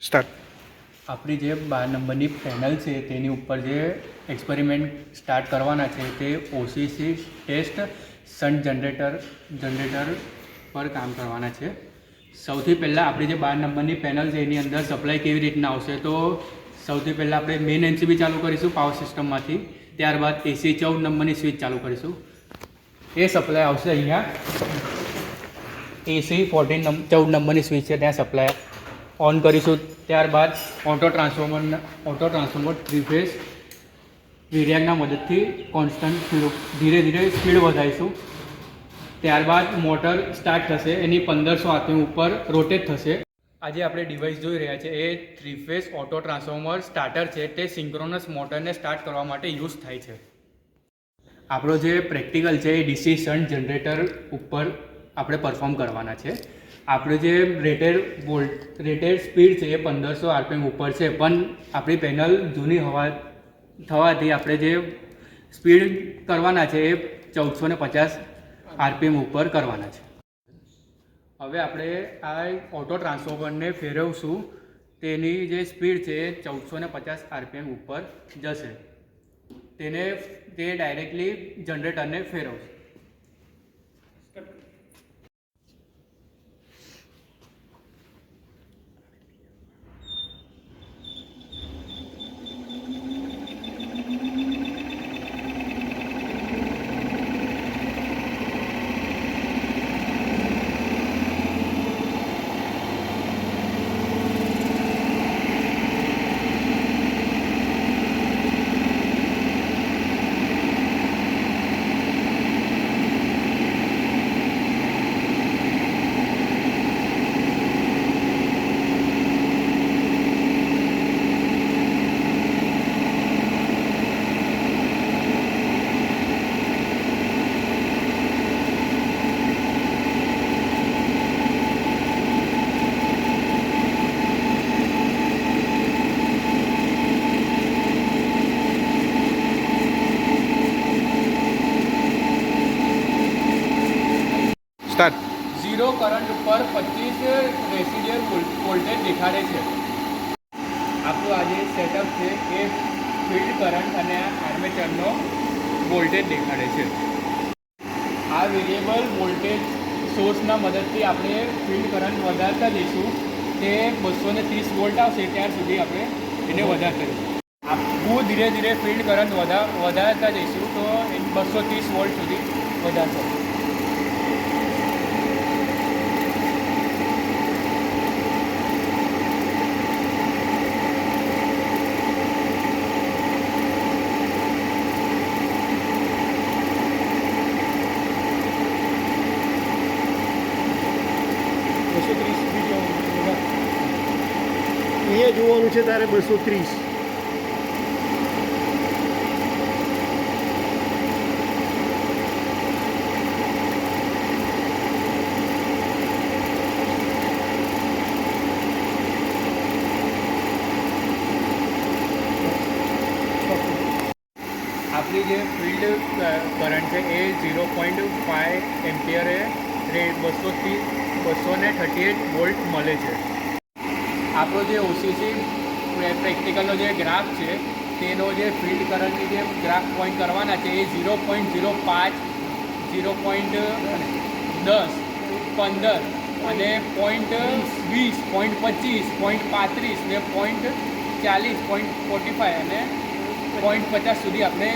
Start. આપણી જે 12 નંબરની પેનલ છે તેની ઉપર જે એક્સપેરિમેન્ટ સ્ટાર્ટ કરવાના છે તે ઓસીસી ટેસ્ટ શન્ટ જનરેટર પર કામ કરવાના છે. સૌથી પહેલાં આપણી જે 12 નંબરની પેનલ છે એની અંદર સપ્લાય કેવી રીતના આવશે, તો સૌથી પહેલાં આપણે મેઇન એનસીબી ચાલુ કરીશું પાવર સિસ્ટમમાંથી. ત્યારબાદ એસી 14 નંબરની સ્વિચ ચાલુ કરીશું. એ સપ્લાય આવશે અહીંયા. એસી 14 નંબરની સ્વિચ છે ત્યાં સપ્લાય ઓન કરીશું. ત્યારબાદ ઓટો ટ્રાન્સફોર્મર 3 ફેઝ વેરિયાકના મદદથી કોન્સ્ટન્ટ ધીરે ધીરે સ્પીડ વધારીશું. ત્યારબાદ મોટર સ્ટાર્ટ થશે, એની 1500 આરપીએમ ઉપર રોટેટ થશે. આજે આપણે ડિવાઇસ જોઈ રહ્યા છે એ 3 ફેઝ ઓટો ટ્રાન્સફોર્મર સ્ટાર્ટર છે. તે સિંક્રોનસ મોટરને સ્ટાર્ટ કરવા માટે યુઝ થાય છે. આપણો જે પ્રેક્ટિકલ છે એ ડીસી શન્ટ જનરેટર ઉપર આપણે પરફોર્મ કરવાના છે. આપણે જે રેટેડ સ્પીડ છે એ 1500 આરપીએમ ઉપર છે, પણ આપણી પેનલ જૂની થવાથી આપણે જે સ્પીડ કરવાના છે એ 1450 આરપીએમ ઉપર કરવાના છે. હવે આપણે આ ઓટો ટ્રાન્સફોર્મરને ફેરવશું. તેની જે સ્પીડ છે એ 1450 આરપીએમ ઉપર જશે. તે ડાયરેક્ટલી જનરેટરને ફેરવશે. સ્ટાર્ટ. 0 કરંટ ઉપર 25 રેસિડ્યુઅલ વોલ્ટેજ દેખાડે છે. આપણું આ જે સેટઅપ છે એ ફિલ્ડ કરંટ અને આર્મેચરનો વોલ્ટેજ દેખાડે છે. આ વેરિયેબલ વોલ્ટેજ સોર્સના મદદથી આપણે ફિલ્ડ કરંટ વધારતા જઈશું. તે 230 વોલ્ટ આવશે ત્યાર સુધી આપણે એને વધારતા જઈશું. આખું ધીરે ધીરે ફિલ્ડ કરંટ વધારતા જઈશું તો 230 વોલ્ટ સુધી વધારતા. અહીંયા જોવાનું છે તારે 230. આપણી જે ફિલ્ડ કરંટ છે એ 0.5 એમ્પિયરે 238 વોલ્ટ મળે છે. આપણો જે ઓસીસી પ્રેક્ટિકલનો જે ગ્રાફ છે તેનો જે ફિલ્ડ કરંટની જે ગ્રાફ પોઈન્ટ કરવાના છે એ 0.05, 0.10, 15 અને 0.20, 0.25, 0.35 ને 0.40, 0.45 અને 0.50 સુધી આપણે